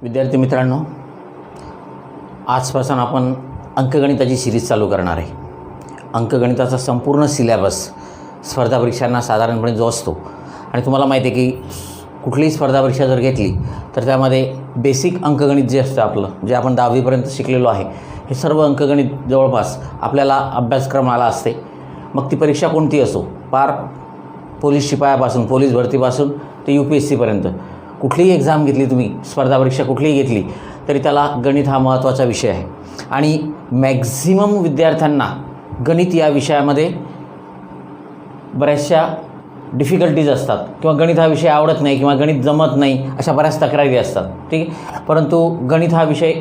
विद्यार्थी मित्रांनो, आजपासून आपण अंकगणिताची सिरीज चालू करणार आहे. अंकगणिताचा संपूर्ण सिलॅबस स्पर्धा परीक्षांना साधारणपणे जो असतो आणि तुम्हाला माहिती आहे की कुठलीही स्पर्धा परीक्षा जर घेतली तर त्यामध्ये बेसिक अंकगणित जे असतं आपलं, जे आपण 10वीपर्यंत शिकलेलो आहे, हे सर्व अंकगणित जवळपास आपल्याला अभ्यासक्रमाला असते. मग ती परीक्षा कोणती असो, पार पोलीस शिपायापासून, पोलीस भरतीपासून ते UPSCपर्यंत कुठलीही एक्झाम घेतली, तुम्ही स्पर्धा परीक्षा कुठलीही घेतली तरी त्याला गणित हा महत्त्वाचा विषय आहे. आणि मॅक्झिमम विद्यार्थ्यांना गणित या विषयामध्ये बऱ्याचशा डिफिकल्टीज असतात किंवा गणित हा विषय आवडत नाही किंवा गणित जमत नाही अशा बऱ्याच तक्रारी असतात. ठीक आहे, परंतु गणित हा विषय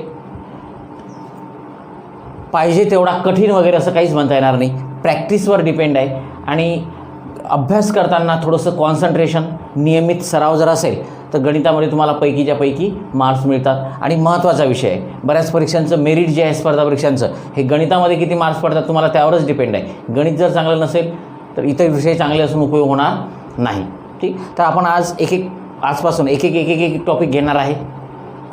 पाहिजे तेवढा कठीण वगैरे असं काहीच म्हणता येणार नाही. प्रॅक्टिसवर डिपेंड आहे आणि अभ्यास करताना थोडंसं कॉन्सन्ट्रेशन, नियमित सराव जर असेल तर गणितामध्ये तुम्हाला पैकीच्या पैकी मार्क्स मिळतात. आणि महत्त्वाचा विषय आहे, बऱ्याच परीक्षांचं मेरिट जे आहे स्पर्धा परीक्षांचं, हे गणितामध्ये किती मार्क्स पडतात तुम्हाला त्यावरच डिपेंड आहे. गणित जर चांगलं नसेल तर इतर विषय चांगले असून उपयोग होणार नाही. ठीक, तर आपण आज आजपासून एक एक टॉपिक घेणार आहे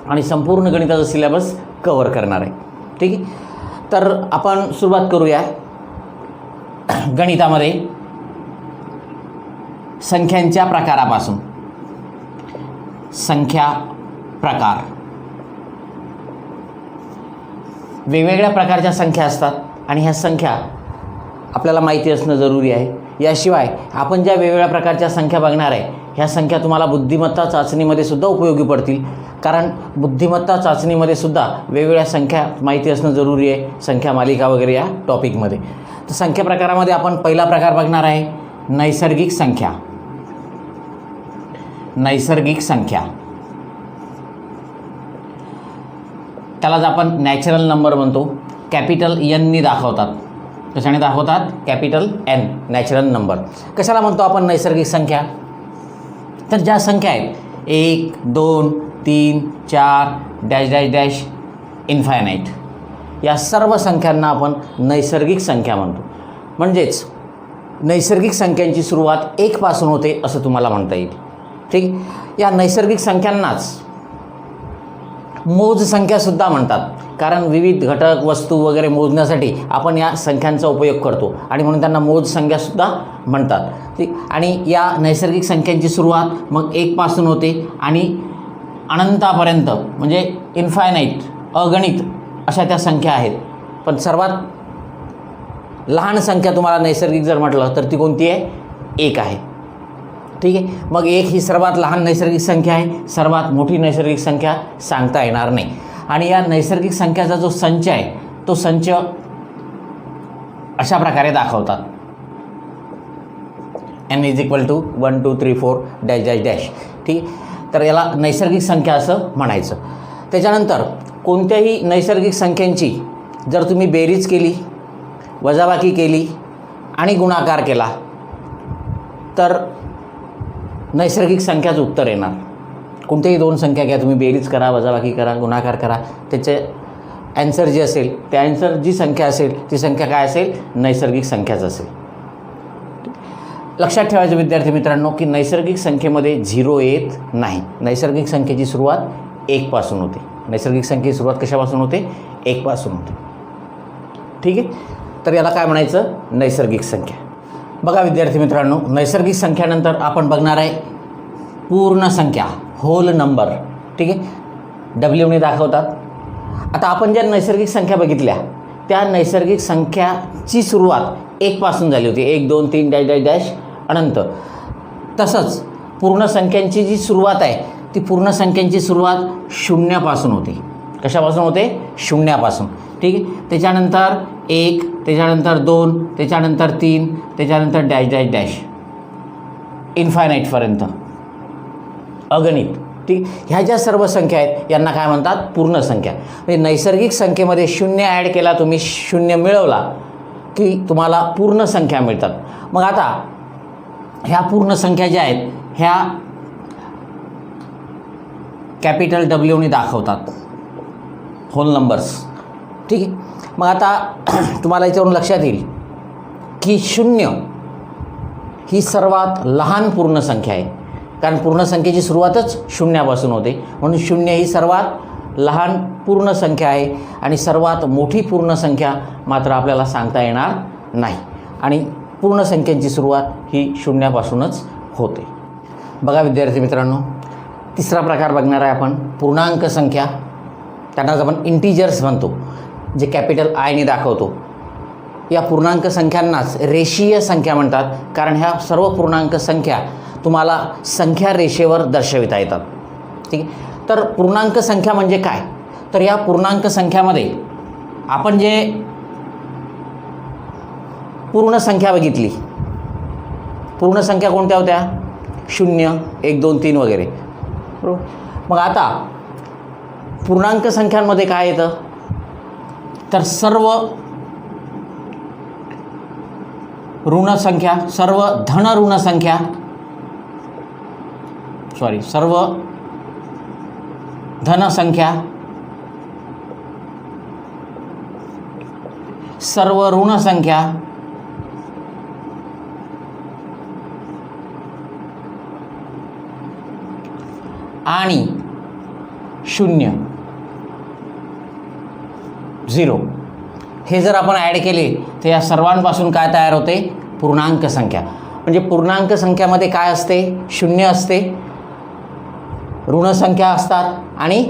आणि संपूर्ण गणिताचा सिलॅबस कव्हर करणार आहे. ठीक आहे, तर आपण सुरुवात करूया. गणितामध्ये संख्यांच्या प्रकारापासून. संख्या प्रकार, वेगवेगळ्या प्रकारच्या संख्या असतात आणि ह्या संख्या आपल्याला माहिती असणं जरुरी आहे. याशिवाय आपण ज्या वेगवेगळ्या प्रकारच्या संख्या बघणार आहे ह्या संख्या तुम्हाला बुद्धिमत्ता चाचणीमध्ये सुद्धा उपयोगी पडतील, कारण बुद्धिमत्ता चाचणीमध्ये सुद्धा वेगवेगळ्या संख्या माहिती असणं जरुरी आहे, संख्या मालिका वगैरे या टॉपिकमध्ये. तर संख्या प्रकारामध्ये आपण पहिला प्रकार बघणार आहे नैसर्गिक संख्या. नैसर्गिक संख्या, त्यालाच आपण नॅचरल नंबर म्हणतो. कॅपिटल Nनी दाखवतात. कशाने दाखवतात? Capital N, natural number. कशाला म्हणतो आपण नैसर्गिक संख्या? तर ज्या संख्या आहेत 1, 2, 3, 4 डॅश डॅश डॅश इन्फायनाईट, या सर्व संख्यांना आपण नैसर्गिक संख्या म्हणतो. म्हणजेच नैसर्गिक संख्यांची सुरुवात 1 पासून होते असं तुम्हाला म्हणता येईल. ठीक, या नैसर्गिक संख्यांनाच मोज संख्यासुद्धा म्हणतात, कारण विविध घटक, वस्तू वगैरे मोजण्यासाठी आपण या संख्यांचा उपयोग करतो आणि म्हणून त्यांना मोज संख्यासुद्धा म्हणतात. ठीक, आणि या नैसर्गिक संख्यांची सुरुवात मग 1 पासून होते आणि अनंतापर्यंत म्हणजे इन्फायनाईट, अगणित अशा त्या संख्या आहेत. पण सर्वात लहान संख्या तुम्हाला नैसर्गिक जर म्हटलं तर ती कोणती आहे? 1 आहे. ठीक आहे, मग 1 ही सर्वात लहान नैसर्गिक संख्या आहे, सर्वात मोठी नैसर्गिक संख्या सांगता येणार नाही. आणि या नैसर्गिक संख्याचा जो संच आहे तो संच अशा प्रकारे दाखवतात. N = 1 2 3 4 dash dash dash. ठीक, तर याला नैसर्गिक संख्या असं म्हणायचं. त्याच्यानंतर कोणत्याही नैसर्गिक संख्यांची जर तुम्ही बेरीज केली, वजाबाकी केली आणि गुणाकार केला तर नैसर्गिक संख्याचं उत्तर येणार. कोणत्याही 2 संख्या घ्या तुम्ही, बेरीज करा, वजाबाकी करा, गुणाकार करा, त्याचे ॲन्सर जे असेल, त्या ॲन्सर जी संख्या असेल ती संख्या काय असेल? नैसर्गिक संख्याच असेल. लक्षात ठेवायचं विद्यार्थी मित्रांनो की नैसर्गिक संख्येमध्ये 0 येत नाही. नैसर्गिक संख्येची सुरुवात 1 पासून होते. नैसर्गिक संख्येची सुरुवात कशापासून होते? 1 पासून होते. ठीक आहे, तर याला काय म्हणायचं? नैसर्गिक संख्या. बघा विद्यार्थी मित्रांनो, नैसर्गिक संख्यानंतर आपण बघणार आहे पूर्ण संख्या, होल नंबर. ठीक आहे, Wने दाखवतात. आता आपण ज्या नैसर्गिक संख्या बघितल्या त्या नैसर्गिक संख्याची सुरुवात 1 पासून झाली होती, 1 2 3 डॅश डॅश डॅश अनंत. तसंच पूर्ण संख्यांची जी सुरुवात आहे ती पूर्ण संख्यांची सुरुवात 0 पासून होते. कशापासून होते? 0 पासून. ठीक आहे, त्याच्यानंतर 1, त्याच्यानंतर 2, त्याच्यानंतर 3, त्याच्यानंतर डॅश डॅश डॅश इन्फायनाईटपर्यंत, अगणित. ठीक, ह्या ज्या सर्व संख्या आहेत यांना काय म्हणतात? पूर्ण संख्या. म्हणजे नैसर्गिक संख्येमध्ये 0 ॲड केला तुम्ही, 0 मिळवला की तुम्हाला पूर्ण संख्या मिळतात. मग आता ह्या पूर्ण संख्या ज्या आहेत ह्या कॅपिटल Wने दाखवतात, होल नंबर्स. ठीक आहे, मग आता तुम्हाला याच्यावरून लक्षात येईल की 0 ही सर्वात लहान पूर्ण संख्या आहे. कारण पूर्ण संख्येची सुरुवातच शून्यापासून होते, म्हणून शून्य ही सर्वात लहान पूर्ण संख्या आहे आणि सर्वात मोठी पूर्ण संख्या मात्र आपल्याला सांगता येणार नाही आणि पूर्ण संख्यांची सुरुवात ही शून्यापासूनच होते. बघा विद्यार्थी मित्रांनो, तिसरा प्रकार बघणार आहे आपण पूर्णांक संख्या. त्यांनाच आपण इंटिजर्स म्हणतो, जे कॅपिटल आयने दाखवतो. या पूर्णांक संख्यांनाच रेषीय संख्या म्हणतात, कारण ह्या सर्व पूर्णांक संख्या तुम्हाला संख्या रेषेवर दर्शविता येतात. ठीक आहे. तर पूर्णांक संख्या म्हणजे काय, तर या पूर्णांक संख्यामध्ये आपण जे पूर्ण संख्या बघितली, पूर्ण संख्या कोणत्या होत्या, 0, 1, 2, 3 वगैरे, बरोबर. मग आता पूर्णांक संख्यांमध्ये काय येतं, तर सर्व ऋण संख्या, सर्व धन ऋण संख्या, सर्व धन संख्या, सर्व ऋण संख्या आणि 0, 0 हे जर आपण ॲड केले तर या सर्वांपासून काय तयार होते, पूर्णांक संख्या. म्हणजे पूर्णांक संख्यामध्ये काय असते, 0 असते, ऋण संख्या असतात आणि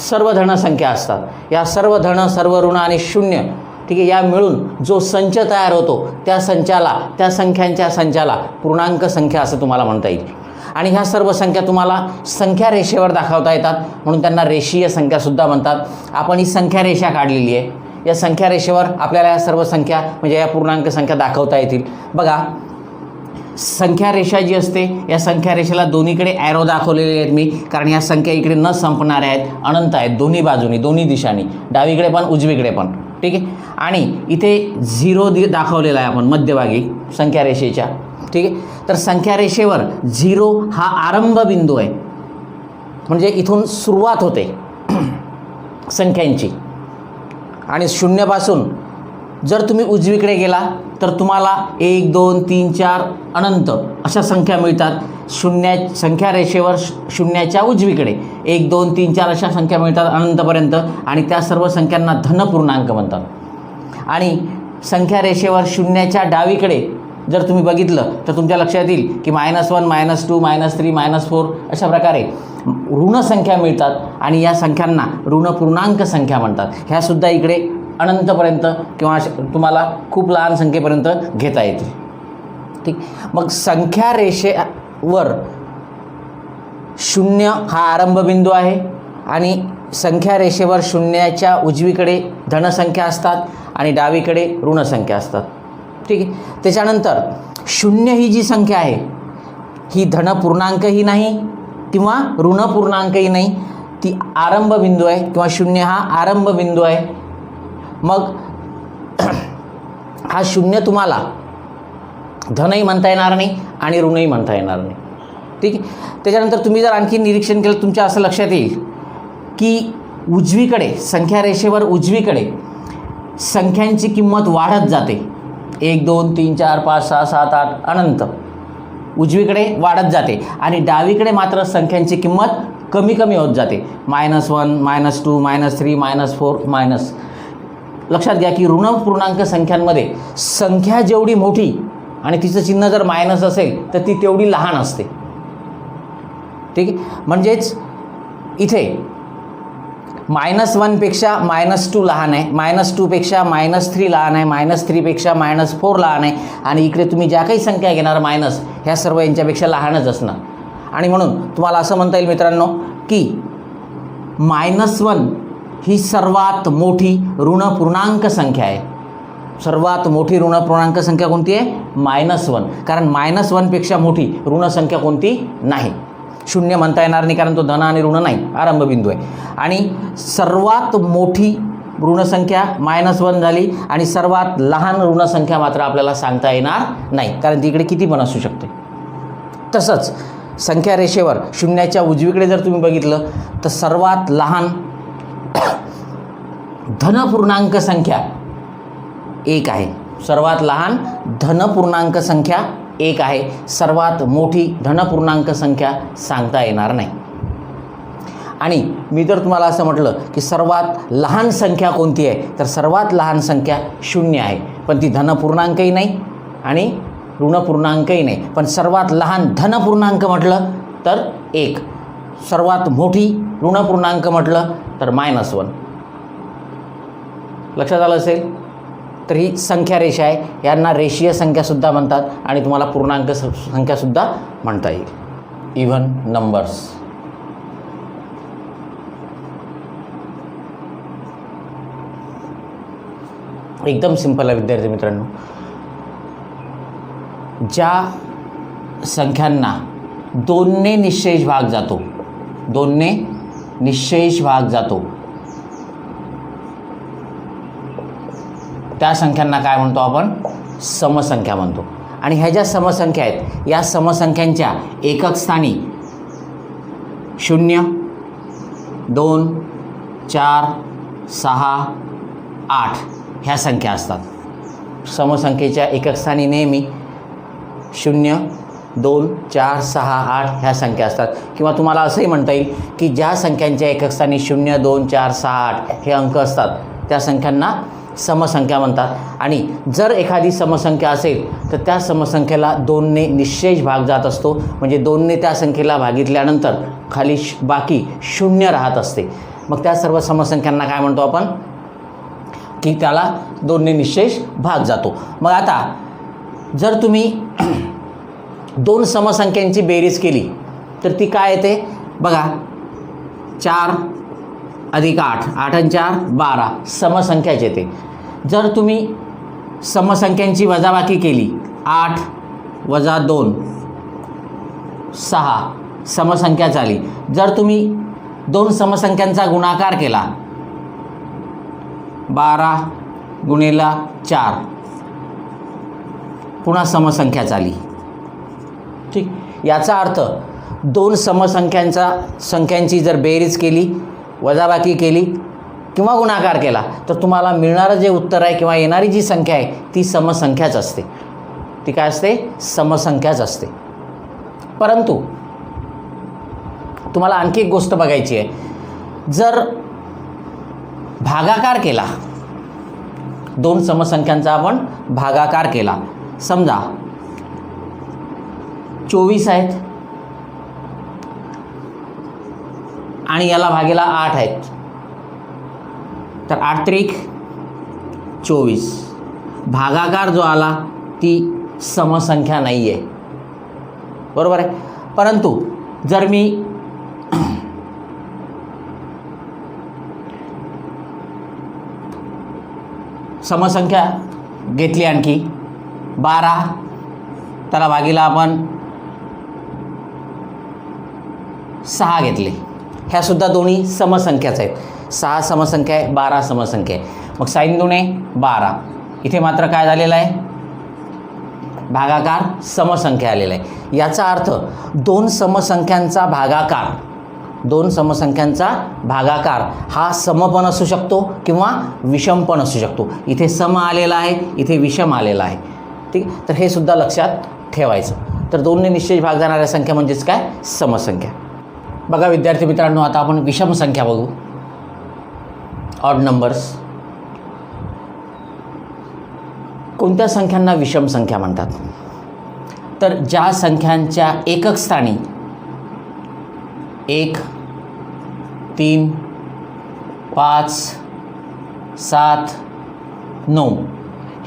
सर्व धन संख्या असतात. या सर्व धन, सर्व ऋण आणि 0, ठीक आहे, या मिळून जो संच तयार होतो त्या संचाला, त्या संख्यांच्या संचाला पूर्णांक संख्या असं तुम्हाला म्हणता येईल. आणि ह्या सर्व संख्या तुम्हाला संख्या रेषेवर दाखवता येतात, म्हणून त्यांना रेषीय संख्यासुद्धा म्हणतात. आपण ही संख्या रेषा काढलेली आहे. या संख्या रेषेवर आपल्याला या सर्व संख्या म्हणजे या पूर्णांक संख्या दाखवता येतील. बघा, संख्या रेषा जी असते, या संख्या रेषेला दोन्हीकडे ॲरो दाखवलेले आहेत मी, कारण ह्या संख्या इकडे न संपणाऱ्या आहेत, अनंत आहेत दोन्ही बाजूनी, दोन्ही दिशांनी, डावीकडे पण उजवीकडे पण. ठीक आहे. आणि इथे 0 दाखवलेला आहे आपण मध्यभागी संख्या रेषेच्या. ठीक आहे. तर संख्या रेषेवर 0 हा आरंभ बिंदू आहे, म्हणजे इथून सुरुवात होते संख्यांची. आणि 0 पासून जर तुम्ही उजवीकडे गेला तर तुम्हाला 1, 2, 3, 4 अनंत अशा संख्या मिळतात. संख्या रेषेवर 0च्या उजवीकडे 1, 2, 3, 4 अशा संख्या मिळतात अनंतपर्यंत, आणि त्या सर्व संख्यांना धनपूर्णांक म्हणतात. आणि संख्या रेषेवर 0च्या डावीकडे जर तुम्ही बघितलं तर तुमच्या लक्षात येईल की -1, -2, -3, -4 अशा प्रकारे ऋण संख्या मिळतात आणि या संख्यांना ऋणपूर्णांक संख्या म्हणतात. ह्यासुद्धा इकडे अनंतपर्यंत किंवा तुम्हाला खूप लहान संख्येपर्यंत घेता येतील. ठीक. मग संख्या रेषेवर 0 हा आरंभबिंदू आहे आणि संख्या रेषेवर 0च्या उजवीकडे धनसंख्या असतात आणि डावीकडे ऋणसंख्या असतात. ठीक आहे. त्याच्यानंतर 0 ही जी संख्या आहे ही धनपूर्णांकही नाही किंवा ऋणपूर्णांकही नाही, ती आरंभबिंदू आहे किंवा 0 हा आरंभबिंदू आहे. मग हा 0 तुम्हाला धनही म्हणता येणार नाही आणि ऋणही म्हणता येणार नाही. ठीक आहे. त्याच्यानंतर तुम्ही जर आणखी निरीक्षण केलं तुमच्या असं लक्षात येईल की उजवीकडे संख्या रेषेवर उजवीकडे संख्यांची किंमत वाढत जाते. 1, 2, 3, 4, 5, 6, 7, 8 अनंत उजवीकडे वाढत जाते आणि डावीकडे मात्र संख्यांची किंमत कमी कमी होत जाते. -1, -2, -3, -4 लक्षात घ्या की ऋणपूर्णांक संख्यांमध्ये संख्या जेवढी मोठी आणि तिचं चिन्ह जर मायनस असेल तर ती तेवढी लहान असते. ठीक आहे. म्हणजेच इथे -1 पेक्षा -2 लहान आहे, -2 पेक्षा -3 लहान आहे, -3 पेक्षा -4 लहान आहे आणि इकडे तुम्ही ज्या काही संख्या घेणार मायनस ह्या सर्व यांच्यापेक्षा लहानच असणार. आणि म्हणून तुम्हाला असं म्हणता येईल मित्रांनो की -1 ही सर्वात मोठी ऋणपूर्णांक संख्या आहे. सर्वात मोठी ऋणपूर्णांक संख्या कोणती आहे? -1. कारण -1 पेक्षा मोठी ऋणसंख्या कोणती नाही. 0 म्हणता येणार नाही कारण तो धन आणि ऋण नाही, आरंभबिंदू आहे. आणि सर्वात मोठी ऋणसंख्या -1 झाली आणि सर्वात लहान ऋणसंख्या मात्र आपल्याला सांगता येणार नाही कारण तिकडे किती पण असू शकते. तसंच संख्या रेषेवर 0च्या उजवीकडे जर तुम्ही बघितलं तर सर्वात लहान धनपूर्णांक संख्या 1 आहे. सर्वात लहान धनपूर्णांक संख्या 1 आहे. सर्वात मोठी धनपूर्णांक संख्या सांगता येणार नाही. आणि मी जर तुम्हाला असं म्हटलं की सर्वात लहान संख्या कोणती आहे, तर सर्वात लहान संख्या 0 आहे. पण ती धनपूर्णांकही नाही आणि ऋणपूर्णांकही नाही. पण सर्वात लहान धनपूर्णांक म्हटलं तर 1. सर्वात मोठी ऋणपूर्णांक म्हटलं तर -1. लक्षात आलं असेल. तर ही संख्या रेषा आहे. यांना रेषीय संख्यासुद्धा म्हणतात आणि तुम्हाला पूर्णांक संख्यासुद्धा म्हणता येईल. Even numbers. एकदम सिंपल आहे विद्यार्थी मित्रांनो. ज्या संख्यांना 2ने निःशेष भाग जातो, 2ने निःशेष भाग जातो, त्या संख्यांना काय म्हणतो आपण? समसंख्या म्हणतो. आणि ह्या ज्या समसंख्या आहेत या समसंख्यांच्या एकक स्थानी 0, 2, 4, 6, 8 ह्या संख्या असतात. समसंख्येच्या एकक स्थानी नेहमी 0, 2, 4, 6, 8 ह्या संख्या असतात. किंवा तुम्हाला असंही म्हणता येईल की ज्या संख्यांच्या एकक स्थानी 0, 2, 4, 6, 8 हे अंक असतात त्या संख्यांना समसंख्या म्हणतात. आणि जर एखादी समसंख्या असेल तर त्या समसंख्येला 2ने निःशेष भाग जात असतो. म्हणजे 2ने त्या संख्येला भागितल्यानंतर खाली बाकी 0 राहत असते. मग त्या सर्व समसंख्यांना काय म्हणतो आपण? की त्याला 2ने निःशेष भाग जातो. मग आता जर तुम्ही 2 समसंख्यांची बेरीज केली तर ती काय येते बघा. 4 + 8, 8 आणि 4 12 समसंख्याच येते. जर तुम्ही समसंख्यांची वजाबाकी केली 8 - 2 6 समसंख्याच आली. जर तुम्ही 2 समसंख्यांचा गुणाकार केला 12 × 4 पुन्हा समसंख्याच आली. ठीक. याचा अर्थ 2 संख्यांची जर बेरीज केली, वजाबाकी केली किंवा गुणाकार केला तर तुम्हाला मिळणारं जे उत्तर आहे किंवा येणारी जी संख्या आहे ती समसंख्याच असते. ती काय असते? समसंख्याच असते. परंतु तुम्हाला आणखी एक गोष्ट बघायची आहे. जर भागाकार केला, 2 समसंख्यांचा आपण भागाकार केला, समजा 24 आहेत आणि याला भागेला 8 आहेत, तर 8 त्रिक 24. भागाकार जो आला ती समसंख्या नाही आहे. बरोबर आहे. परंतु जर मी समसंख्या घेतली आणखी 12, त्याला भागीला आपण 6 घेतले, ह्यासुद्धा दोन्ही समसंख्याच आहेत. 6 समसंख्या आहे, 12 समसंख्या आहे. मग 6 दुणे 12. इथे मात्र काय झालेलं आहे? भागाकार समसंख्या आलेला आहे. याचा अर्थ 2 समसंख्यांचा भागाकार हा सम पण असू शकतो किंवा विषम पण असू शकतो. इथे सम आलेला आहे, इथे विषम आलेला आहे. ठीक. तर हे सुद्धा लक्षात ठेवायचं. तर 2ने निश्चित भाग जाणाऱ्या संख्या म्हणजेच काय? समसंख्या. बघा विद्यार्थी मित्रांनो, आता आपण विषम संख्या बघू. Odd numbers. कोणत्या संख्यांना विषम संख्या म्हणतात? तर ज्या संख्यांच्या एकक स्थानी 1, 3, 5, 7, 9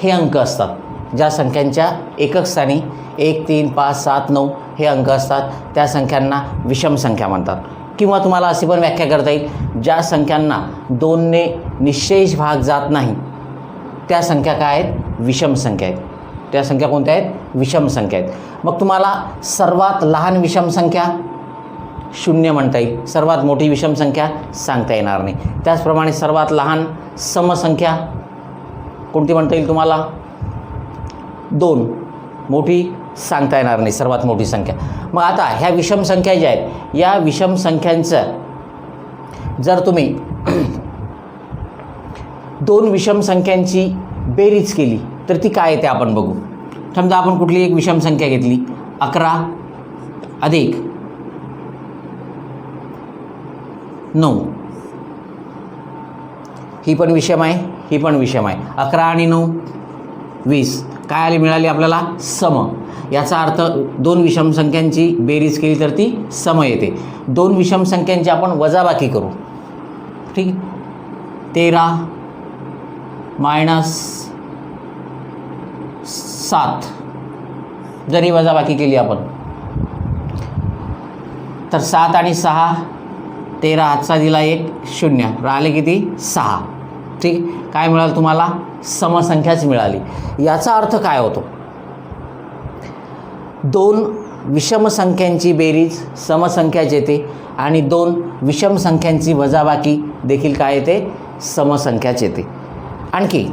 हे अंक असतात. ज्या संख्यांच्या एकक स्थानी 1, 3, 5, 7, 9 हे अंक असतात त्या संख्यांना विषम संख्या म्हणतात. किंवा तुम्हाला अशी पण व्याख्या करता येईल, ज्या संख्यांना 2ने निःशेष भाग जात नाही त्या संख्या काय आहेत? विषम संख्या आहेत. त्या संख्या कोणत्या आहेत? विषम संख्या आहेत. मग तुम्हाला सर्वात लहान विषम संख्या 0 म्हणता येईल. सर्वात मोठी विषम संख्या सांगता येणार नाही. त्याचप्रमाणे सर्वात लहान समसंख्या कोणती म्हणता येईल तुम्हाला? 2. मोठी सांगता येणार नाही, सर्वात मोठी संख्या. मग आता ह्या विषम संख्या ज्या आहेत या विषम संख्यांचं जर तुम्ही 2 विषम संख्यांची बेरीज केली तर ती काय येते आपण बघू. समजा आपण कुठली एक विषम संख्या घेतली 11 अधिक 9, ही पण विषम आहे, ही पण विषम आहे. 11 आणि 9 20, काय आली मिळाली आपल्याला? सम. याचा अर्थ दोन विषम संख्यांची बेरीज केली तर ती सम येते. दोन विषम संख्यांची आपण वजाबाकी करू. ठीक, 13 - 7 जरी वजाबाकी केली आपण तर 7 आणि 6 13, हातचा दिला 1 0, राहिले किती? 6. ठीक, काय मिळालं तुम्हाला? समसंख्याच मिळाली. याचा अर्थ काय होतो? दोन विषम संख्यांची बेरीज समसंख्याच येते आणि दोन विषम संख्यांची वजाबाकी देखील काय येते? समसंख्याच येते. आणखी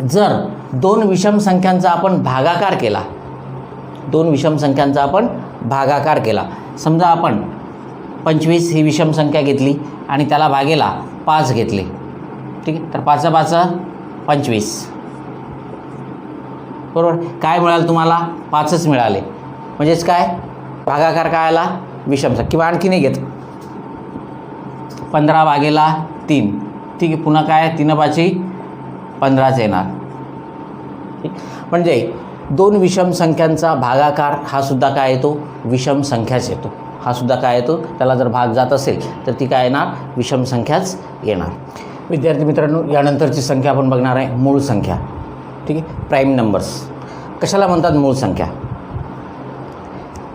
जर दोन विषम संख्यांचा आपण भागाकार केला, दोन विषम संख्यांचा आपण भागाकार केला, समजा आपण 25 ही विषम संख्या घेतली आणि त्याला भागेला 5 घेतले. ठीक आहे, तर 5 5 25, बरोबर. काय मिळालं तुम्हाला? 5च मिळाले. म्हणजेच काय? भागाकार काय आला? विषम संख्या. किंवा आणखी नाही घेत, 15/3. ठीक आहे, पुन्हा काय? 3 5 15च येणार. ठीक, म्हणजे दोन विषम संख्यांचा भागाकार हा सुद्धा काय येतो? विषम संख्याच येतो. हा सुद्धा काय येतो? त्याला जर भाग जात असेल तर ती काय येणार? विषम संख्याच येणार. विद्यार्थी मित्रांनो, यानंतरची संख्या आपण बघणार आहे मूळ संख्या. ठीक आहे, प्राईम नंबर्स. कशाला म्हणतात मूळ संख्या?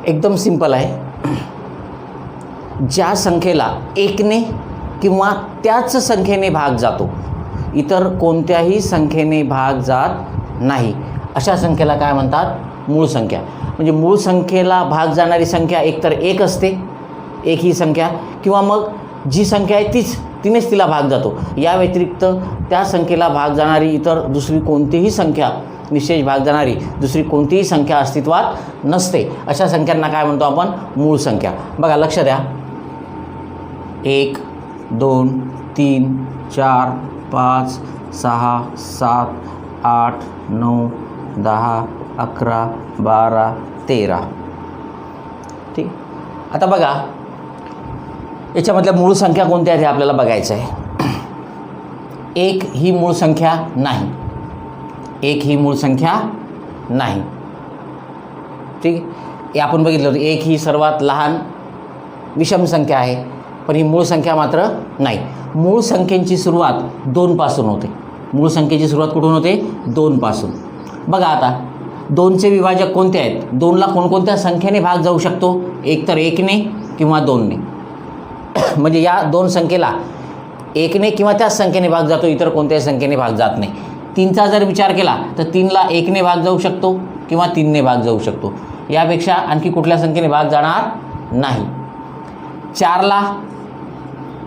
एकदम सिंपल आहे. ज्या संख्येला 1ने किंवा त्याच संख्येने भाग जातो, इतर कोणत्याही संख्येने भाग जात नाही, अशा संख्येला काय म्हणतात? मूळ संख्या. म्हणजे मूळ संख्येला भाग जाणारी संख्या एकतर 1 असते, 1 ही संख्या, किंवा मग जी संख्या आहे तिनेच तिला भाग जातो. या व्यतिरिक्त त्या संख्येला भाग जाणारी इतर दुसरी कोणतीही संख्या, निश्चय भाग जाणारी दुसरी कोणतीही संख्या अस्तित्वात नसते. अशा संख्यांना काय म्हणतो आपण? मूळ संख्या. बघा, लक्ष द्या. 1 2 3 4 5 6 7 8 9 10 11 12 13. ठीक, आता बघा याच्यामधल्या मूळ संख्या कोणत्या आहेत हे आपल्याला बघायचं आहे. 1 ही मूळ संख्या नाही, 1 ही मूळ संख्या नाही. ठीक, हे आपण बघितलं होतं. 1 ही सर्वात लहान विषम संख्या आहे, पण ही मूळ संख्या मात्र नाही. मूळ संख्येची सुरुवात 2 पासून होते. मूळ संख्येची सुरुवात कुठून होते? 2 पासून. बघा आता 2चे विभाजक कोणते आहेत? 2ला कोणकोणत्या संख्येने भाग जाऊ शकतो? एक तर 1ने किंवा 2ने. म्हणजे या दोन संख्येला 1ने किंवा त्याच संख्येने भाग जातो, इतर कोणत्याही संख्येने भाग जात नाही. 3चा जर विचार केला तर 3ला 1ने भाग जाऊ शकतो किंवा 3ने भाग जाऊ शकतो. यापेक्षा आणखी कुठल्या संख्येने भाग जाणार नाही. 4ला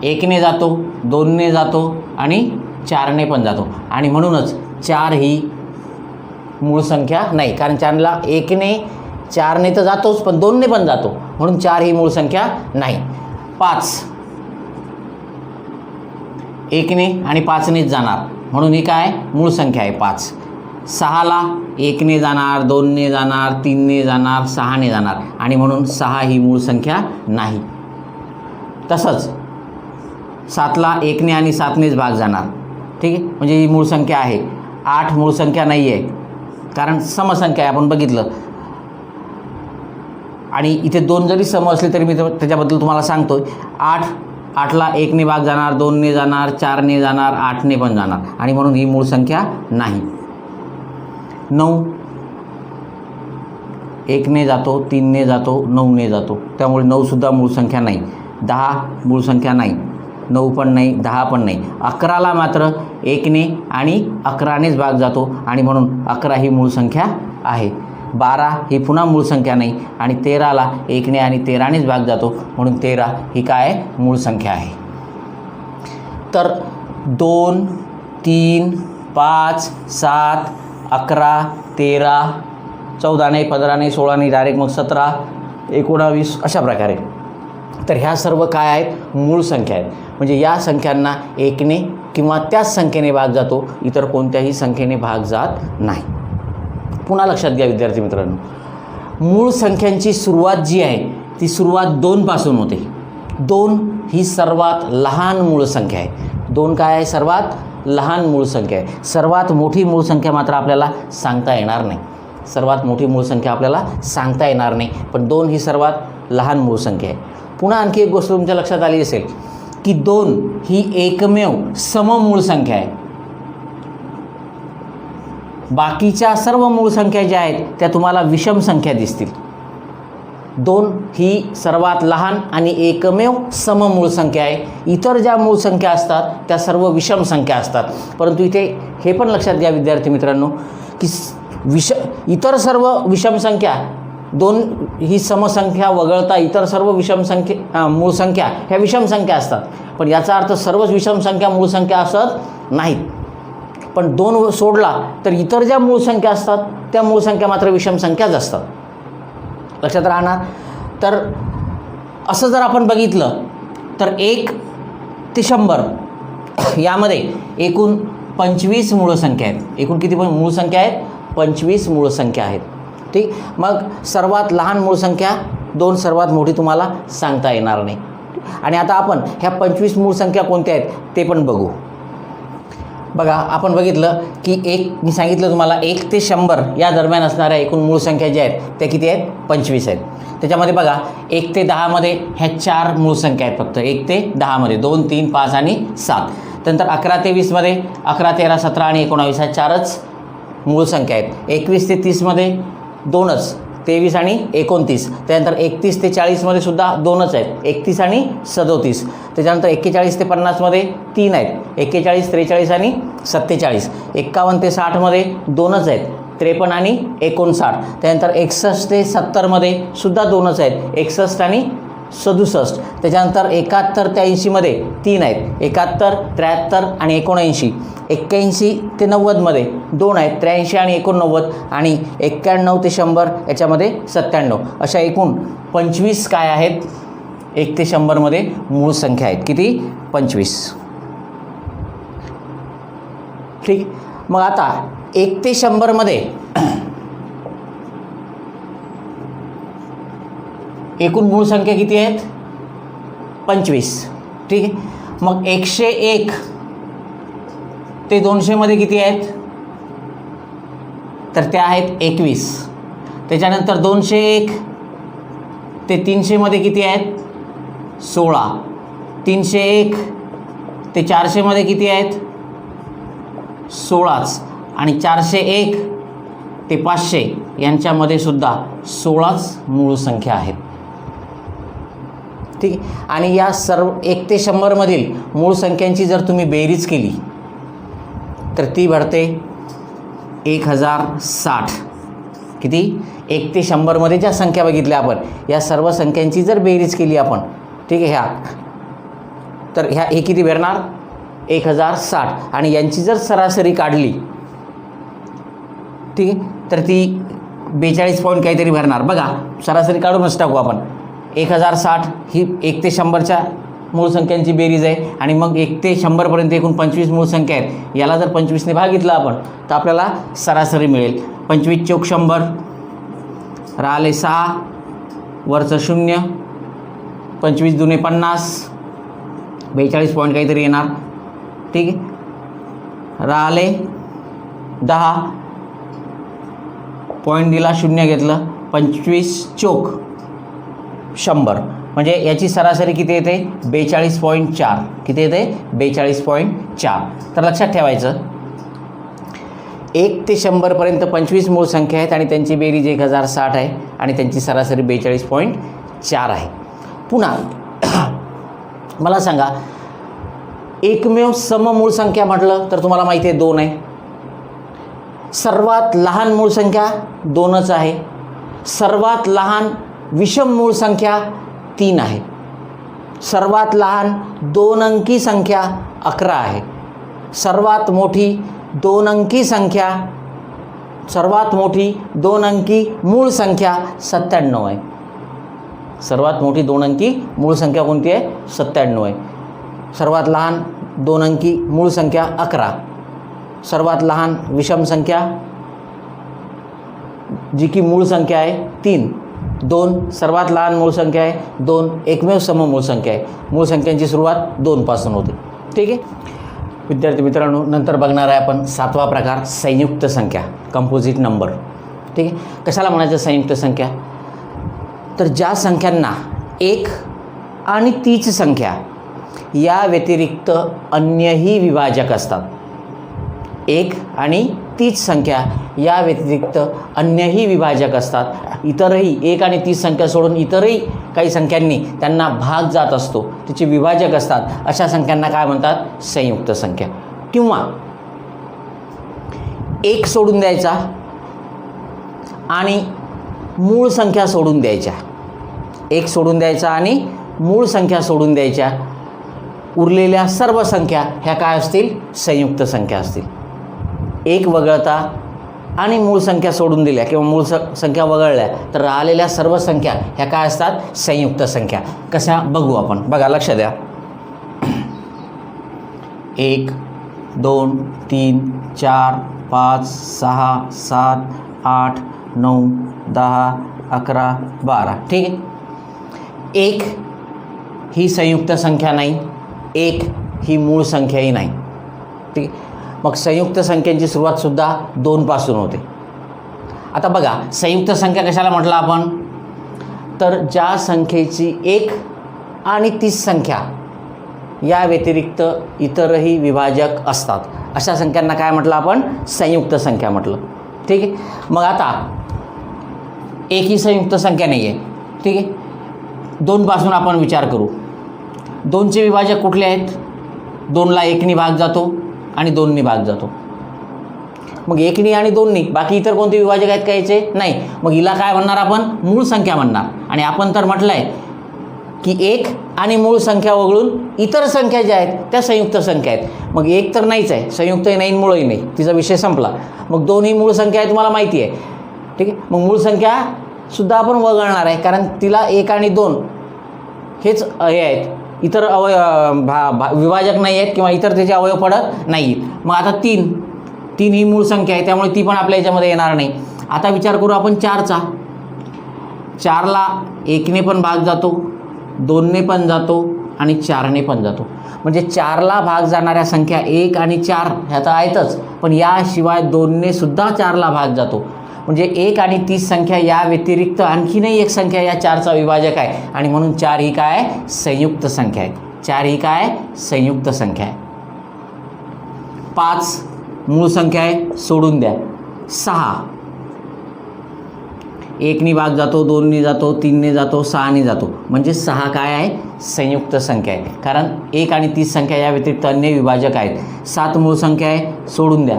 1ने जातो, 2ने जातो आणि 4ने पण जातो. आणि म्हणूनच 4 ही मूळ संख्या नाही, कारण 4ला 1ने 4ने तर जातोच, पण 2ने पण जातो, म्हणून 4 ही मूळ संख्या नाही. 5 1ने आणि 5नेच जाणार, म्हणून ही काय? मूळ संख्या आहे 5. 6ला 1ने जाणार, 2ने जाणार, 3ने जाणार, 6ने जाणार, आणि म्हणून 6 ही मूळ संख्या नाही. तसंच 7ला 1ने आणि 7नेच भाग जाणार. ठीक आहे, म्हणजे ही मूळ संख्या आहे. 8 मूळ संख्या नाही आहे, कारण समसंख्या आहे, आपण बघितलं. आणि इथे 2 जरी सम असले तरी मी त्याच्याबद्दल तुम्हाला सांगतो. 8ला 1ने भाग जाणार, 2ने जाणार, 4ने जाणार, 8ने पण जाणार, आणि म्हणून ही मूळ संख्या नाही. 9 1ने जातो, 3ने जातो, 9ने जातो, त्यामुळे 9सुद्धा मूळ संख्या नाही. 10 मूळ संख्या नाही, 9 पण नाही, 10 पण नाही. 11ला मात्र 1ने आणि 11नेच भाग जातो, आणि म्हणून 11 ही मूळ संख्या आहे. 12 ही पुन्हा मूळ संख्या नाही, आणि 13ला 1ने आणि 13नेच भाग जातो, म्हणून 13 ही काय? मूळ संख्या आहे. तर 2 3 5 7 11 13 14 नाही, 15 नाही, 16 नाही, डायरेक्ट मग 17 19 अशा प्रकारे. तर ह्या सर्व काय आहेत? मूळ संख्या आहेत. म्हणजे या संख्यांना 1ने किंवा त्याच संख्येने भाग जातो, इतर कोणत्याही संख्येने भाग जात नाही. पुन्हा लक्षात घ्या विद्यार्थी मित्रांनो, मूळ संख्यांची सुरुवात जी आहे ती सुरुवात 2 पासून होते. 2 ही सर्वात लहान मूळ संख्या आहे. 2 काय आहे? सर्वात लहान मूळ संख्या आहे. सर्वात मोठी मूळ संख्या मात्र आपल्याला सांगता येणार नाही. सर्वात मोठी मूळ संख्या आपल्याला सांगता येणार नाही, पण 2 ही सर्वात लहान मूळ संख्या आहे. पुन्हा आणखी एक गोष्ट तुमच्या लक्षात आली असेल की 2 ही एकमेव सममूळ संख्या आहे. बाकीच्या सर्व मूळ संख्या ज्या आहेत त्या तुम्हाला विषम संख्या दिसतील. 2 ही सर्वात लहान आणि एकमेव सममूळ संख्या आहे. इतर ज्या मूळ संख्या असतात त्या सर्व विषम संख्या असतात. परंतु इथे हे पण लक्षात घ्या विद्यार्थी मित्रांनो की इतर सर्व विषम संख्या, 2 ही समसंख्या वगळता इतर सर्व विषम संख्या मूळ संख्या ह्या विषम संख्या असतात. पण याचा अर्थ सर्वच विषम संख्या मूळ संख्या असत नाहीत. पण 2 सोडला तर इतर ज्या मूळ संख्या असतात त्या मूळ संख्या मात्र विषम संख्याच असतात. लक्षात राहणार. तर असं जर आपण बघितलं तर 1 ते 100 यामध्ये एकूण 25 मूळ संख्या आहेत. एकूण किती मूळ संख्या आहेत? 25 मूळ संख्या आहेत. ठीक. मग सर्वात लहान मूळ संख्या 2, सर्वात मोठी तुम्हाला सांगता येणार नाही. आणि आता आपण ह्या 25 मूळ संख्या कोणत्या आहेत ते पण बघू. बघा, आपण बघितलं की मी सांगितलं तुम्हाला 1 ते 100 या दरम्यान असणाऱ्या एकूण मूळ संख्या ज्या आहेत त्या किती आहेत? 25 आहेत. त्याच्यामध्ये बघा 1 ते 10 मध्ये ह्या 4 मूळ संख्या आहेत फक्त. 1 ते 10 मध्ये 2, 3, 5 आणि 7. त्यानंतर 11 ते 20 मध्ये 11, 13, 17 आणि 19 ह्या 4च मूळ संख्या आहेत. 21 ते 30 मध्ये 2च, 23 आणि 29. त्यानंतर 31 ते 40 मध्ये सुद्धा 2च आहेत, 31 आणि 37. त्याच्यानंतर 41 ते 50 मध्ये 3 आहेत, 41, 43 आणि 47. 51 ते 60 मध्ये 2च आहेत, 53 आणि 59. त्यानंतर 61 ते 70 मध्ये सुद्धा 2च आहेत, 61 आणि 67. त्याच्यानंतर 71 ते 80 मध्ये 3 आहेत, 71, 73 आणि 79. 81 ते 90 मध्ये 2 आहेत, 83 आणि 89. आणि 91 ते 100 याच्यामध्ये 97. अशा एकूण 25 काय आहेत? 1 ते 100 मध्ये मूळ संख्या आहेत. किती? 25. ठीक. मग आता 1 ते 100 मध्ये एकूण मूळ संख्या किती आहेत? 25. ठीक आहे. मग 101 ते 200 मध्ये किती आहेत? तर त्या आहेत 21. त्याच्यानंतर 201 ते 300 मध्ये किती आहेत? 16. 301 ते 400 मध्ये किती आहेत? 16च. आणि 401 ते 500 यांच्यामध्ये सुद्धा 16च मूळ संख्या आहेत. ठीक आहे. आणि या सर्व 1 ते 100 मधील मूळ संख्यांची जर तुम्ही बेरीज केली तर ती भरते 1060. किती? 1 ते 100 मध्ये ज्या संख्या बघितल्या आपण या सर्व संख्यांची जर बेरीज केली आपण, ठीक आहे, तर हे किती भेटणार? 1060. आणि यांची जर सरासरी काढली, ठीक आहे, तर ती 42 पॉईंट काहीतरी भरणार. बघा, सरासरी काढूनच टाकू आपण. 1060 ही 1 ते 100च्या मूळ संख्यांची बेरीज आहे. आणि मग 1 ते 100 एकूण 25 मूळ संख्या आहेत. याला जर 25ने भागितलं आपण तर आपल्याला सरासरी मिळेल. 25 चौक 100, राहिले 6, वरचं 0, 25 दुने 50, 42 पॉईंट काहीतरी येणार. ठीक आहे. राहिले 10, पॉईंट दिला, 0 घेतलं, 25 चौक 100 म्हणजे याची सरासरी किती येते? 42.4. किती येते? 42.4. तर लक्षात ठेवायचं 1 ते 100 25 मूळ संख्या आहेत आणि त्यांची बेरीज 1060 आहे आणि त्यांची सरासरी 42.4 आहे. पुन्हा मला सांगा, एकमेव सममूळ संख्या म्हटलं तर तुम्हाला माहिती आहे 2 आहे. सर्वात लहान मूळ संख्या 2च आहे. सर्वात लहान विषम मूळ संख्या 3 आहे. सर्वात लहान 2 अंकी संख्या 11 आहे. सर्वात मोठी 2 अंकी संख्या, सर्वात मोठी 2 अंकी मूळ संख्या 97 आहे. सर्वात मोठी 2 अंकी मूळ संख्या कोणती आहे? 97 आहे. सर्वात लहान 2 अंकी मूळ संख्या 11. सर्वात लहान विषम संख्या जी की मूळ संख्या आहे 3, 2 सर्वात लहान मूळ संख्या आहे, 2 एकमेव सममूळ संख्या आहे. मूळ संख्यांची सुरुवात 2 पासून होते. ठीक आहे विद्यार्थी मित्रांनो, नंतर बघणार आहे आपण 7वा प्रकार संयुक्त संख्या, कंपोजिट नंबर. ठीक आहे, कशाला म्हणायचं संयुक्त संख्या? तर ज्या संख्यांना एक आणि तीच संख्या या व्यतिरिक्त अन्यही विभाजक असतात. एक आणि तीच संख्या या व्यतिरिक्त अन्यही विभाजक असतात. इतरही एक आणि तीच संख्या सोडून इतरही काही संख्यांनी त्यांना भाग जात असतो, तिचे विभाजक असतात. अशा संख्यांना काय म्हणतात? संयुक्त संख्या. किंवा एक सोडून द्यायचा आणि मूळ संख्या सोडून द्यायच्या. एक सोडून द्यायचा आणि मूळ संख्या सोडून द्यायच्या. उरलेल्या सर्व संख्या ह्या काय असतील? संयुक्त संख्या असतील. एक वगळता आणि मूळ संख्या सोडून दिल्या किंवा मूळ संख्या वगळल्या तर राहिलेल्या सर्व संख्या ह्या काय असतात? संयुक्त संख्या. कशा बघू आपण. बघा लक्ष द्या. 1 2 3 4 5 6 7 8 9 10 11 12. ठीक आहे. 1 ही संयुक्त संख्या नाही, 1 ही मूळ संख्याही नाही. ठीक आहे. मग संयुक्त संख्यांची सुरुवातसुद्धा 2 पासून होते. आता बघा संयुक्त संख्या कशाला म्हटलं आपण? तर ज्या संख्येची एक आणि तीच संख्या या व्यतिरिक्त इतरही विभाजक असतात, अशा संख्यांना काय म्हटलं आपण? संयुक्त संख्या म्हटलं. ठीक आहे. मग आता एक ही संयुक्त संख्या नाही आहे. ठीक आहे. 2 पासून आपण विचार करू. 2चे विभाजक कुठले आहेत? 2ला 1नी भाग जातो आणि 2नी भाग जातो. मग 1नी आणि 2नी, बाकी इतर कोणते विभाजक आहेत का याचे? नाही. मग हिला काय म्हणणार आपण? मूळ संख्या म्हणणार. आणि आपण तर म्हटलं आहे की 1 आणि मूळ संख्या वगळून इतर संख्या ज्या आहेत त्या संयुक्त संख्या आहेत. मग 1 तर नाहीच आहे, संयुक्तही नाही मूळही नाही, तिचा विषय संपला. मग 2 ही मूळ संख्या आहे, तुम्हाला माहिती आहे. ठीक आहे. मग मूळ संख्यासुद्धा आपण वगळणार आहे, कारण तिला 1 आणि 2 हेच हे आहेत, इतर विभाजक नाही आहेत किंवा इतर त्याचे अवयव पडत नाही. मग आता 3 ही मूळ संख्या आहे, त्यामुळे ती पण आपल्या याच्यामध्ये येणार नाही. आता विचार करू आपण 4चा. 4ला 1ने पण भाग जातो, 2ने पण जातो आणि 4ने पण जातो. म्हणजे 4ला भाग जाणाऱ्या संख्या 1 आणि 4 ह्या तर आहेतच, पण याशिवाय 2ने सुद्धा 4ला भाग जातो. म्हणजे 1 आणि 30 संख्या या व्यतिरिक्त आणखीनही एक संख्या या 4चा विभाजक आहे आणि म्हणून 4 ही काय आहे? संयुक्त संख्या आहे. 4 ही काय आहे? संयुक्त संख्या आहे. 5 मूळ संख्या आहे, सोडून द्या. 6 1नी भाग जातो, 2नी जातो, 3ने जातो, 6ने जातो. म्हणजे 6 काय आहे? संयुक्त संख्या आहे, कारण 1 आणि 30 संख्या या व्यतिरिक्त अन्य विभाजक आहेत. 7 मूळ संख्या आहे, सोडून द्या.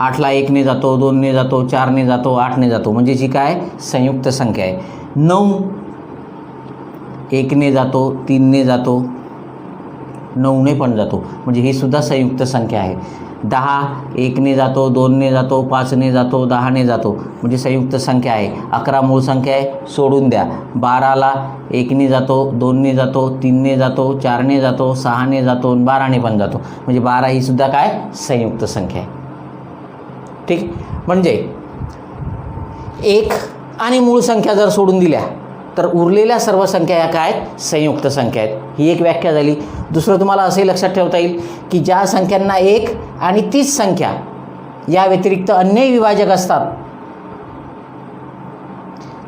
8ला 1ने जातो, 2ने जातो, 4ने जातो, 8ने जातो. म्हणजे जी काय संयुक्त संख्या आहे. 9 1ने जातो, 3ने जातो, 9ने पण जातो. म्हणजे ही सुद्धा संयुक्त संख्या आहे. 10 1ने जातो, 2ने जातो, 5ने जातो, 10ने जातो. म्हणजे संयुक्त संख्या आहे. 11 मूळ संख्या आहे, सोडून द्या. 12ला 1ने जातो, 2ने जातो, 3ने जातो, 4ने जातो, 6ने जातो, 12ने पण जातो. म्हणजे 12 ही सुद्धा काय संयुक्त संख्या आहे. ठीक. म्हणजे 1 आणि मूळ संख्या जर सोडून दिल्या तर उरलेल्या सर्व संख्या या काय आहेत? संयुक्त संख्या आहेत. ही एक व्याख्या झाली. दुसरं तुम्हाला असंही लक्षात ठेवता येईल की ज्या संख्यांना 1 आणि तीच संख्या या व्यतिरिक्त अन्य विभाजक असतात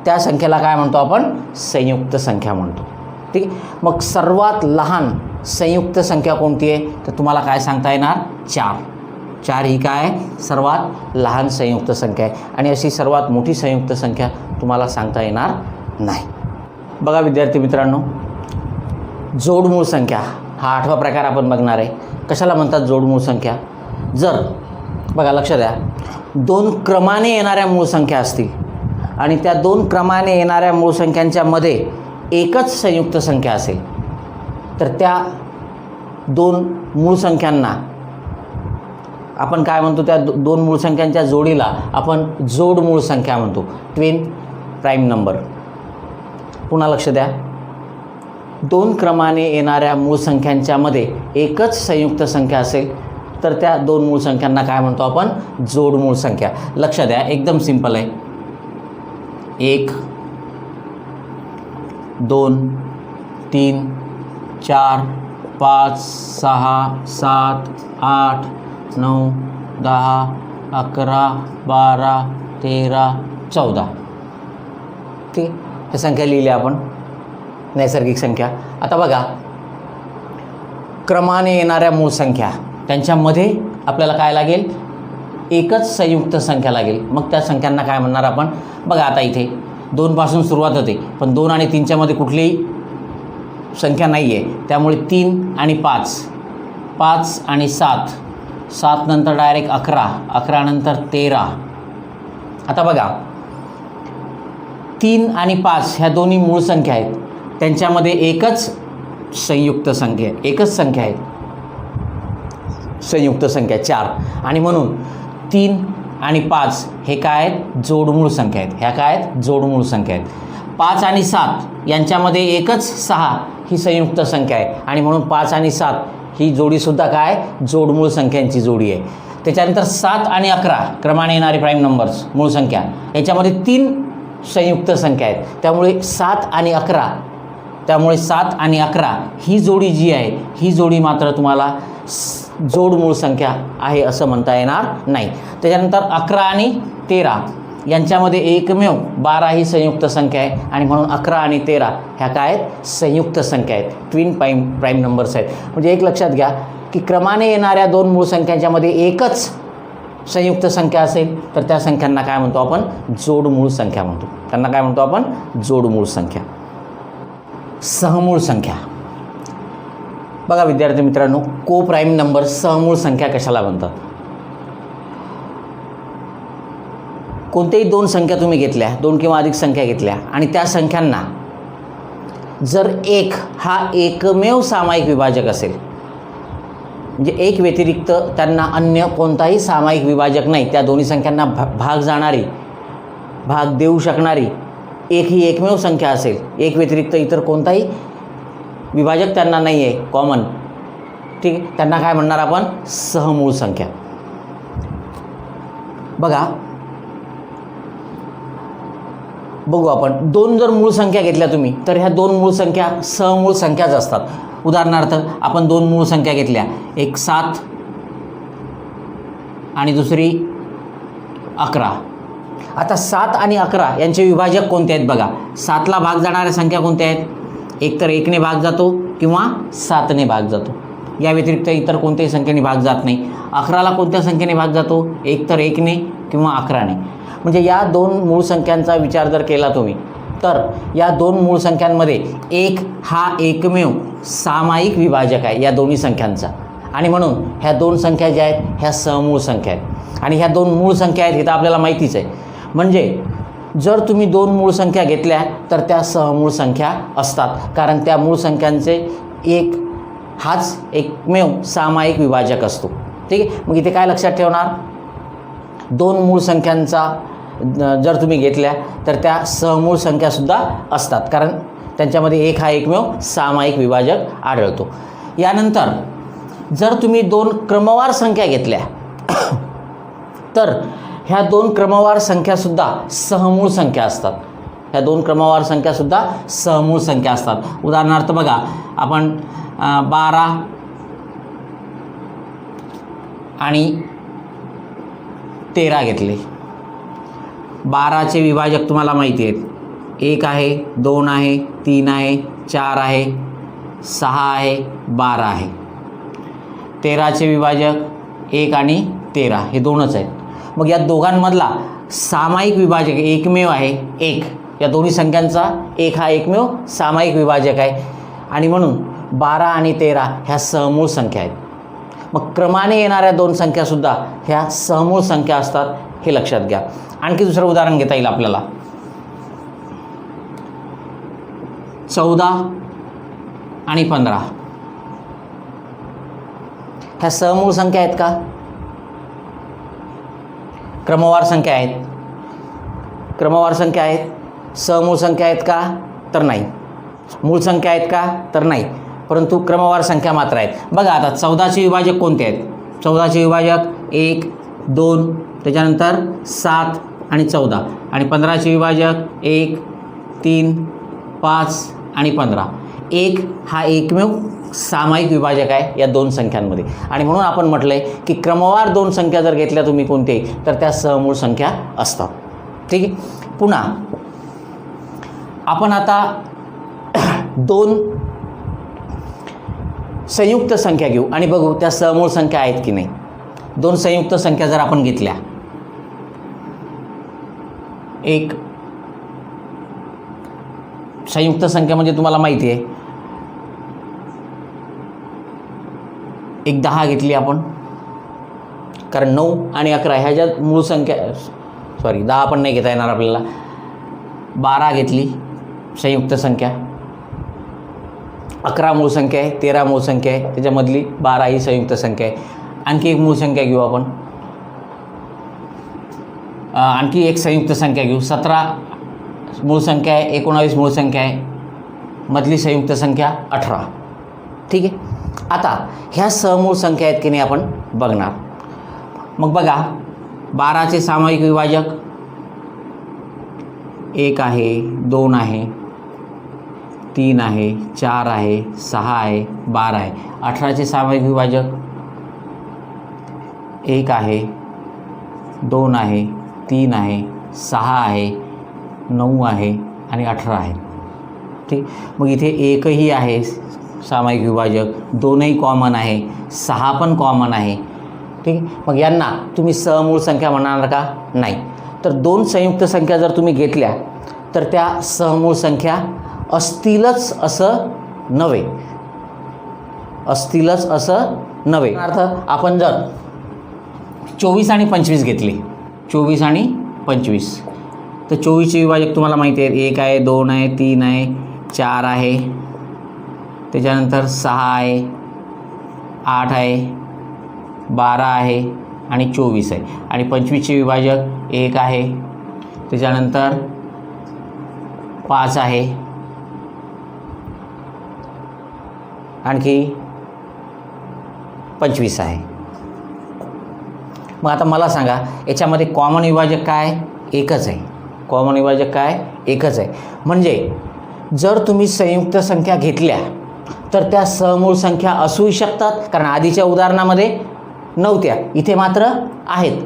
त्या संख्येला काय म्हणतो आपण? संयुक्त संख्या म्हणतो. ठीक आहे. मग सर्वात लहान संयुक्त संख्या कोणती आहे? तर तुम्हाला काय सांगता येणार? 4. 4 ही काय आहे? सर्वात लहान संयुक्त संख्या आहे. आणि अशी सर्वात मोठी संयुक्त संख्या तुम्हाला सांगता येणार नाही. बघा विद्यार्थी मित्रांनो, जोडमूळ संख्या हा 8वा प्रकार आपण बघणार आहे. कशाला म्हणतात जोडमूळ संख्या? जर बघा लक्ष द्या, 2 क्रमाने येणाऱ्या मूळ संख्या असतील आणि त्या 2 क्रमाने येणाऱ्या मूळ संख्यांच्या मध्ये एकच संयुक्त संख्या असेल तर त्या 2 मूळ संख्यांना आपण काय म्हणतो? त्या 2 मूळ संख्यांच्या जोडीला आपण जोडमूळ संख्या म्हणतो, ट्विन प्राईम नंबर. पुन्हा लक्ष द्या, 2 क्रमाने येणाऱ्या मूळ संख्यांच्या मध्ये एकच संयुक्त संख्या असेल तर त्या दोन मूळ संख्यांना काय म्हणतो आपण? जोडमूळ संख्या. लक्षात द्या, एकदम सिंपल आहे. 1 2 3 4 5 6 7 8 9 10 11 12 13 14. ठीक आहे, ह्या संख्या लिहिल्या आपण, नैसर्गिक संख्या. आता बघा, क्रमाने येणाऱ्या मूळ संख्या त्यांच्यामध्ये आपल्याला काय लागेल? एकच संयुक्त संख्या लागेल. मग त्या संख्यांना काय म्हणणार आपण? बघा आता इथे 2 पासून सुरुवात होते, पण 2 आणि 3च्या मध्ये कुठलीही संख्या नाही आहे, त्यामुळे 3 आणि 5, 5 आणि 7, 7 नंतर डायरेक्ट 11, 11 नंतर 13. आता बघा, 3 आणि 5 ह्या दोन्ही मूळ संख्या आहेत, त्यांच्यामध्ये एकच संयुक्त संख्या आहे, एकच संख्या आहे, संयुक्त संख्या 4. आणि म्हणून 3 आणि 5 हे काय आहेत? जोडमूळ संख्या आहेत. ह्या काय आहेत? जोडमूळ संख्या आहेत. 5 आणि 7 यांच्यामध्ये एकच 6 ही संयुक्त संख्या आहे, आणि म्हणून 5 आणि 7 ही जोडीसुद्धा काय? जोडमूळ संख्यांची जोडी आहे. त्याच्यानंतर 7 आणि 11 क्रमाने येणारे प्राईम नंबर्स मूळ संख्या, याच्यामध्ये 3 संयुक्त संख्या आहेत, त्यामुळे 7 आणि 11, त्यामुळे 7 आणि 11 ही जोडी जी आहे, ही जोडी मात्र तुम्हाला जोडमूळ संख्या आहे असं म्हणता येणार नाही. त्याच्यानंतर 11 आणि 13 यांच्यामध्ये एकमेव 12 ही संयुक्त संख्या आहे, आणि म्हणून 11 आणि 13 ह्या काय आहेत? संयुक्त संख्या आहेत, ट्विन प्राईम नंबर्स आहेत. म्हणजे एक लक्षात घ्या की क्रमाने येणाऱ्या दोन मूळ संख्यांच्यामध्ये एकच संयुक्त संख्या असेल तर त्या संख्यांना काय म्हणतो आपण? जोडमूळ संख्या म्हणतो. त्यांना काय म्हणतो आपण? जोडमूळ संख्या. सहमूळ संख्या. बघा विद्यार्थी मित्रांनो, को प्राईम नंबर सहमूळ संख्या कशाला म्हणतात? कोणत्याही दोन संख्या तुम्ही घेतल्या, 2 किंवा अधिक संख्या घेतल्या, आणि त्या संख्यांना जर 1 हा एकमेव सामायिक विभाजक असेल, म्हणजे 1 व्यतिरिक्त त्यांना अन्य कोणताही सामायिक विभाजक नाही, त्या दोन्ही संख्यांना भाग जाणारी, भाग देऊ शकणारी 1 ही एकमेव संख्या असेल, 1 व्यतिरिक्त इतर कोणताही विभाजक त्यांना नाही आहे कॉमन, ठीक आहे, त्यांना काय म्हणणार आपण? सहमूळ संख्या. बघू आपण, 2 जर मूळ संख्या घेतल्या तुम्ही तर ह्या 2 मूळ संख्या सहमूळ संख्याच असतात. उदाहरणार्थ आपण 2 मूळ संख्या घेतल्या, एक 7 आणि दुसरी 11. आता 7 आणि 11 यांचे विभाजक कोणते आहेत बघा. 7ला भाग जाणाऱ्या संख्या कोणत्या आहेत? एक तर 1ने भाग जातो किंवा 7ने भाग जातो, या व्यतिरिक्त इतर कोणत्याही संख्येने भाग जात नाही. 11ला कोणत्या संख्येने भाग जातो? एक तर 1ने किंवा 11ने. म्हणजे या 2 मूळ संख्यांचा विचार जर केला तुम्ही तर या 2 मूळ संख्यांमध्ये 1 हा एकमेव सामायिक विभाजक आहे या दोन्ही संख्यांचा, आणि म्हणून ह्या 2 संख्या ज्या आहेत ह्या सहमूळ संख्या आहेत. आणि ह्या 2 मूळ संख्या आहेत हे तर आपल्याला माहितीच आहे. म्हणजे जर तुम्ही 2 मूळ संख्या घेतल्या तर त्या सहमूळ संख्या असतात, कारण त्या मूळ संख्यांचे हाच एकमेव सामायिक विभाजक असतो. ठीक आहे, मग इथे काय लक्षात ठेवणार? 2 मूळ संख्यांचा जर तुम्ही घेतल्या तर त्या सहमूळ संख्यासुद्धा असतात, कारण त्यांच्यामध्ये 1 हा एकमेव सामायिक विभाजक आढळतो. यानंतर जर तुम्ही 2 क्रमवार संख्या घेतल्या तर ह्या 2 क्रमवार संख्यासुद्धा सहमूळ संख्या असतात. ह्या 2 क्रमवार संख्यासुद्धा सहमूळ संख्या असतात. उदाहरणार्थ बघा, आपण 12 आणि 13 घेतले. 12चे विभाजक तुम्हाला माहिती आहेत, 1 आहे, 2 आहे, 3 आहे, 4 आहे, 6 आहे, 12 आहे. 13चे विभाजक 1 आणि 13 हे 2च आहेत. मग या दोघांमधला सामायिक विभाजक एकमेव आहे 1. या दोन्ही संख्यांचा 1 हा एकमेव सामायिक विभाजक आहे, आणि म्हणून 12 आणि 13 ह्या सहमूळ संख्या आहेत. मग क्रमाने येणाऱ्या 2 संख्यासुद्धा ह्या सहमूळ संख्या असतात, हे लक्षात घ्या. आणखी दुसरं उदाहरण घेता येईल आपल्याला. 14 आणि 15 ह्या सहमूळ संख्या आहेत का? क्रमवार संख्या आहेत. क्रमवार संख्या आहेत. सहमूळ संख्या आहेत का? तर नाही. मूळ संख्या आहेत का? तर नाही, परंतु क्रमवार संख्या मात्र आहेत. बघा आता 14चे विभाजक कोणते आहेत? 14चे विभाजक 1 2, त्याच्यानंतर 7 आणि 14, आणि 15चे विभाजक 1 3 5 आणि 15. 1 हा एकमेव सामायिक विभाजक आहे या दोन संख्यांमध्ये, आणि म्हणून आपण म्हटलं आहे की क्रमवार दोन संख्या जर घेतल्या तुम्ही कोणते, तर त्या सहमूळ संख्या असतात. ठीक आहे. पुन्हा आपण आता दोन संयुक्त संख्या घेऊ आणि बघू त्या सहमूळ संख्या आहेत की नाही. दोन संयुक्त संख्या जर आपण घेतल्या, एक संयुक्त संख्या म्हणजे तुम्हाला माहिती आहे, एक 10 घेतली आपण, कारण 9 आणि 11 ह्या ज्या मूळ संख्या, 10 पण नाही घेता येणार आपल्याला. 12 घेतली संयुक्त संख्या, 11 मूळ संख्या आहे, 13 मूळ संख्या आहे, त्याच्यामधली 12 ही संयुक्त संख्या आहे. आणखी एक मूळ संख्या घेऊ आपण, आणखी एक संयुक्त संख्या घेऊ. 17 मूळ संख्या आहे, 19 मूळ संख्या आहे, मधली संयुक्त संख्या 18. ठीक आहे. आता ह्या सहमूळ संख्या आहेत की नाही आपण बघणार. मग बघा, 12चे सामायिक विभाजक 1 आहे, 2 आहे, 3 आहे, 4 आहे, 6 आहे, 12 आहे. 18चे सामायिक विभाजक 1 आहे, 2 आहे, 3 आहे, 6 आहे, 9 आहे आणि 18 आहे. ठीक. मग इथे 1ही आहे सामायिक विभाजक, 2ही कॉमन आहे, 6 पण कॉमन आहे. ठीक. मग यांना तुम्ही सहमूळ संख्या म्हणणार का? नाही. तर दोन संयुक्त संख्या जर तुम्ही घेतल्या तर त्या सहमूळ संख्या असतीलच असं नव्हे, असतीलच असं नव्हे. अर्थ आपण जर 24 आणि 25 घेतली, 24 आणि 25, तर 24चे विभाजक तुम्हाला माहिती आहे, 1 आहे, 2 आहे, 3 आहे, 4 आहे, त्याच्यानंतर 6 आहे, 8 आहे, 12 आहे आणि 24 आहे. आणि 25चे विभाजक 1 आहे, त्याच्यानंतर 5 आहे, आणखी 25 आहे. मग आता मला सांगा, याच्यामध्ये कॉमन विभाजक काय? एकच आहे. कॉमन विभाजक काय? एकच आहे. म्हणजे जर तुम्ही संयुक्त संख्या घेतल्या तर त्या सहमूळ संख्या असूही शकतात, कारण आधीच्या उदाहरणामध्ये नव्हत्या, इथे मात्र आहेत.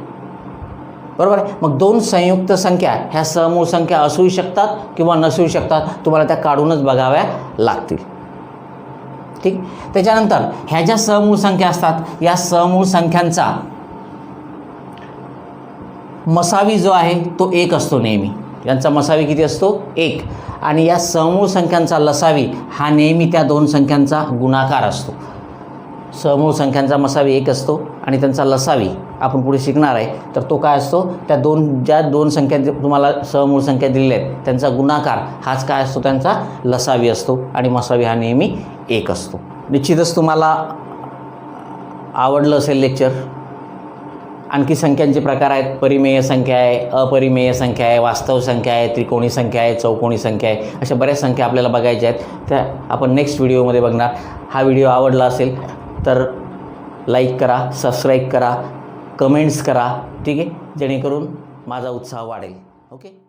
बरोबर आहे. मग दोन संयुक्त संख्या ह्या सहमूळ संख्या असूही शकतात किंवा नसूही शकतात, तुम्हाला त्या काढूनच बघाव्या लागतील. ठीक. त्याच्यानंतर ह्या ज्या सहमूळ संख्या असतात, या सहमूळ संख्यांचा मसावी जो आहे तो 1 असतो नेहमी. यांचा मसावी किती असतो? 1. आणि या सहमूळ संख्यांचा लसावी हा नेहमी त्या दोन संख्यांचा गुणाकार असतो. सहमूळ संख्यांचा मसावी 1 असतो आणि त्यांचा लसावी आपण पुढे शिकणार आहे, तर तो काय असतो? त्या ज्या दोन संख्या तुम्हाला सहमूळ संख्या दिलेल्या आहेत त्यांचा गुणाकार हाच काय असतो? त्यांचा लसावी असतो, आणि मसावी हा नेहमी 1 असतो. निश्चितच तुम्हाला आवडलं असेल लेक्चर. आणखी संख्यांचे प्रकार आहेत. परिमेय संख्या आहे, अपरिमेय संख्या आहे, वास्तव संख्या आहे, त्रिकोणी संख्या आहे, चौकोनी संख्या आहे, अशा बऱ्याच संख्या आपल्याला बघायच्या आहेत. त्या आपण नेक्स्ट व्हिडिओमध्ये बघणार. हा व्हिडिओ आवडला असेल तर लाईक करा, सबस्क्राईब करा, कमेंट्स करा. ठीक आहे, जेणेकरून माझा उत्साह वाढेल. ओके.